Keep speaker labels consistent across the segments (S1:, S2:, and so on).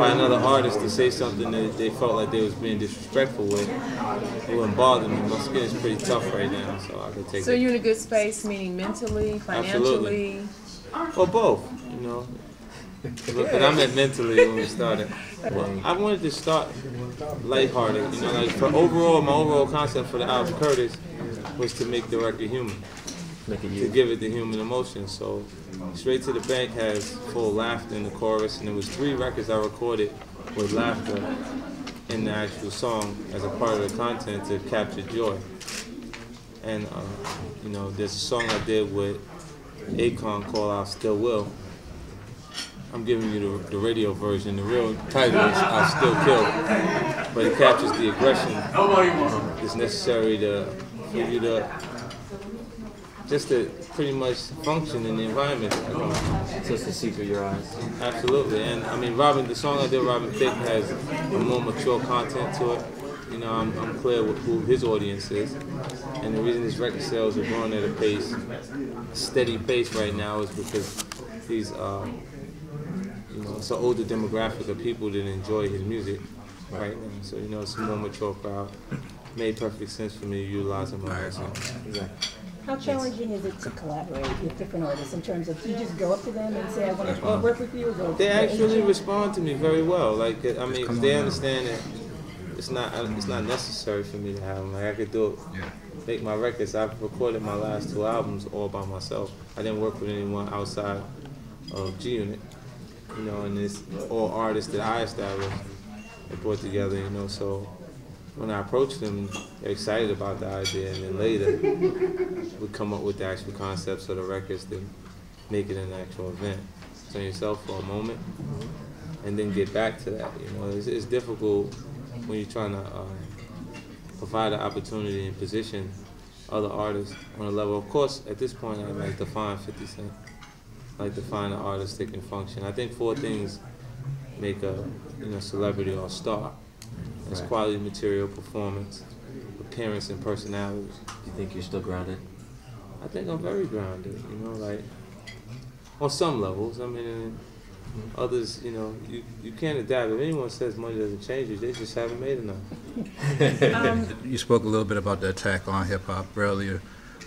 S1: by another artist to say something that they felt like they was being disrespectful with, it wouldn't bother me. My skin is pretty tough right now, so I can take it.
S2: So you're in a good space, meaning mentally, financially?
S1: Absolutely. Or both, you know. But I meant mentally when we started. Well, I wanted to start lighthearted, you know, like my overall concept for the album Curtis was to make the record human, to give it the human emotion. So Straight to the Bank has full laughter in the chorus, and there was 3 records I recorded with laughter in the actual song as a part of the content to capture joy. And you know, there's a song I did with Akon called "I Still Will." I'm giving you the radio version. The real title is "I Still Kill," but it captures the aggression that's necessary for you to just to pretty much function in the environment.
S3: Just to see through your eyes.
S1: Absolutely, and I mean, the song I did, Robin Thicke, has a more mature content to it. You know, I'm clear with who his audience is, and the reason his record sales are growing at a steady pace right now is because he's you know, it's an older demographic of people that enjoy his music right now. So, you know, it's a more mature crowd. Made perfect sense for me to utilize him on that song.
S3: Exactly.
S4: How challenging is it to collaborate with different artists in terms of, do you just go up to them and say, I want to work with you? Or
S1: they actually respond to me very well. Like, I mean, cause they understand that it's not necessary for me to have them. Like, I could do it, make my records. I've recorded my last 2 albums all by myself. I didn't work with anyone outside of G-Unit. You know, and it's all artists that I established and brought together, you know, so when I approach them, they're excited about the idea, and then later we come up with the actual concepts of the records to make it an actual event. Turn yourself for a moment, and then get back to that, you know. It's difficult when you're trying to provide an opportunity and position other artists on a level. Of course, at this point, I'd like to find 50 Cent. Like to find an artist that can function. I think 4 things make a celebrity or a star. It's quality material, performance, appearance, and personality.
S3: You think you're still grounded?
S1: I think I'm very grounded, you know, like on some levels. I mean, others, you know, you can't adapt. If anyone says money doesn't change you, they just haven't made enough.
S5: You spoke a little bit about the attack on hip-hop earlier.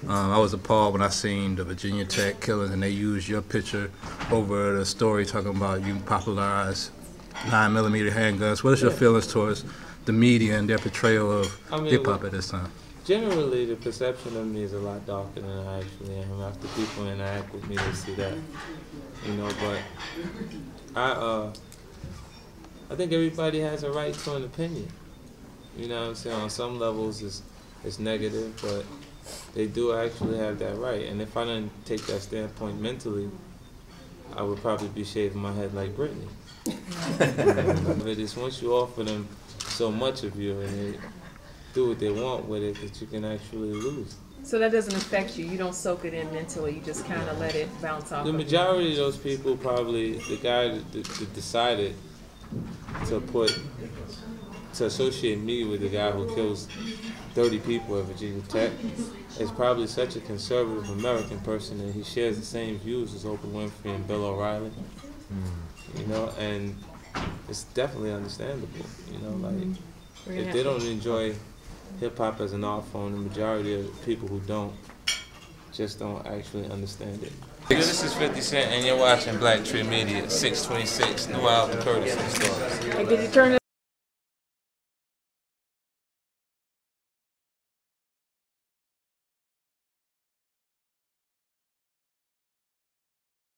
S5: I was appalled when I seen the Virginia Tech killings and they used your picture over the story talking about you popularized 9mm handguns. What is your feelings towards the media and their portrayal of hip-hop at this time?
S1: Generally, the perception of me is a lot darker than I actually am. After people interact with me, they see that, you know, but I think everybody has a right to an opinion. You know what I'm saying? On some levels, it's negative, but they do actually have that right. And if I didn't take that standpoint mentally, I would probably be shaving my head like Britney. But it's once you offer them so much of you and they do what they want with it, that you can actually lose.
S2: So that doesn't affect you? You don't soak it in mentally, you just kind of let it bounce off?
S1: The majority of those people, probably the guy that decided to associate me with the guy who kills 30 people at Virginia Tech, is probably such a conservative American person that he shares the same views as Oprah Winfrey and Bill O'Reilly. You know, and it's definitely understandable. You know, like if they don't enjoy hip hop as an art form, the majority of people who don't just don't actually understand it. This is 50 Cent, and you're watching BLACKTREE Media, 626, new album Curtis and Stars.
S2: Did you turn it